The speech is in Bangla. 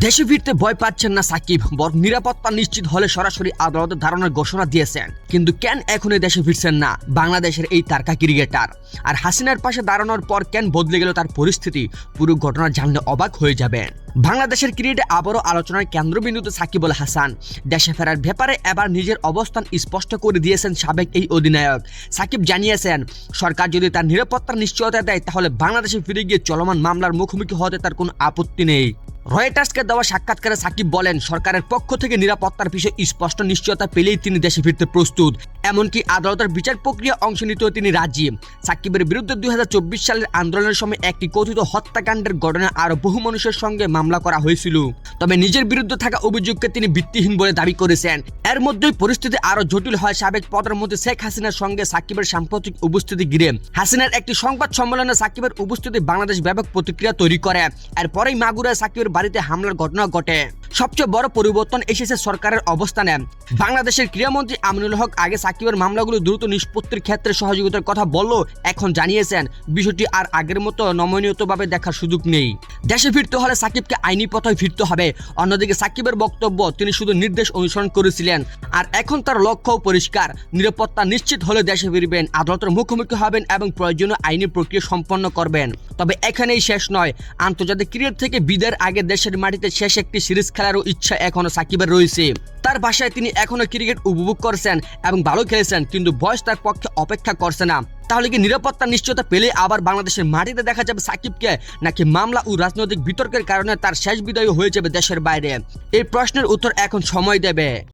দেশে ফিরতে ভয় পাচ্ছেন না সাকিব, বরং নিরাপত্তা নিশ্চিত হলে সরাসরি আদালতে ধারণার ঘোষণা দিয়েছেন। কিন্তু কেন এখনই দেশে ফিরছেন না বাংলাদেশের এই তারকা ক্রিকেটার? আর হাসিনার পাশে দাঁড়ানোর পর কেন বদলে গেল তার পরিস্থিতি? পুরো ঘটনা জানলে অবাক হয়ে যাবেন। বাংলাদেশের ক্রিকেটে আবারও আলোচনার কেন্দ্রবিন্দুতে সাকিব আল হাসান। দেশে ফেরার ব্যাপারে এবার নিজের অবস্থান স্পষ্ট করে দিয়েছেন সাবেক এই অধিনায়ক। সাকিব জানিয়েছেন, সরকার যদি তার নিরাপত্তার নিশ্চয়তা দেয় তাহলে বাংলাদেশে ফিরে গিয়ে চলমান মামলার মুখোমুখি হতে তার কোনো আপত্তি নেই। রয়টার্সকে দেওয়া সাক্ষাৎকারে সাকিব বলেন, সরকারের পক্ষ থেকে নিরাপত্তার বিষয়ে স্পষ্ট নিশ্চয়তা পেলেই তিনি দেশে ফিরতে প্রস্তুত। এমনকি আদালতের বিচার প্রক্রিয়া অংশ নিতেও তিনি রাজি। সাকিবের বিরুদ্ধে 2024 সালের আন্দোলনের সময় একটি কথিত হত্যাকাণ্ডের ঘটনায় আরও বহু মানুষের সঙ্গে মামলা করা হয়েছিল। তবে নিজের বিরুদ্ধে থাকা অভিযোগকে তিনি ভিত্তিহীন বলে দাবি করেছেন। এর মধ্যেই পরিস্থিতি আরও জটিল হয় সাবেক প্রধানমন্ত্রী শেখ হাসিনার সঙ্গে সাকিবের সাম্প্রতিক উপস্থিতি ঘিরে। হাসিনার একটি সংবাদ সম্মেলনে সাকিবের উপস্থিতি বাংলাদেশ ব্যাপক প্রতিক্রিয়া তৈরি করে। এরপরেই মাগুরায় সাকিবের বাড়িতে হামলার ঘটনা ঘটে। সবচেয়ে বড় পরিবর্তন এসেছে সরকারের অবস্থানে। বাংলাদেশের ক্রীড়ামন্ত্রী আমিনুল হক আগে সাকিবের মামলাগুলো দ্রুত নিষ্পত্তির ক্ষেত্রে সহযোগিতার কথা বললেও এখন জানিয়েছেন বিষয়টি আর আগের মতো নমনীয়ভাবে দেখার সুযোগ নেই। দেশে ফিরতে হলে সাকিবকে আইনি পথে ফিরতে হবে। অন্যদিকে সাকিবের বক্তব্য, তিনি শুধু নির্দেশ অনুসরণ করেছিলেন, আর এখন তার লক্ষ্যও পরিষ্কার। নিরাপত্তা নিশ্চিত হলে দেশে ফিরবেন, আদালতের মুখোমুখি হবেন এবং প্রয়োজনীয় আইনি প্রক্রিয়া সম্পন্ন করবেন। তবে এখানেই শেষ নয়। আন্তর্জাতিক ক্রিকেট থেকে বিদায়ের আগে দেশের মাটিতে শেষ একটি সিরিজ খেলারও ইচ্ছা এখনো সাকিবের রয়েছে। তার বাসায় তিনি এখনো ক্রিকেট উপভোগ করছেন এবং ভালো খেলেছেন, কিন্তু বয়স তার পক্ষে অপেক্ষা করছে না। তাহলে কি নিরাপত্তা নিশ্চয়তা পেলে আবার বাংলাদেশের মাটিতে দেখা যাবে সাকিবকে, নাকি মামলা ও রাজনৈতিক বিতর্কের কারণে তার শেষ বিদায় হয়ে যাবে দেশের বাইরে? এই প্রশ্নের উত্তর এখন সময় দেবে।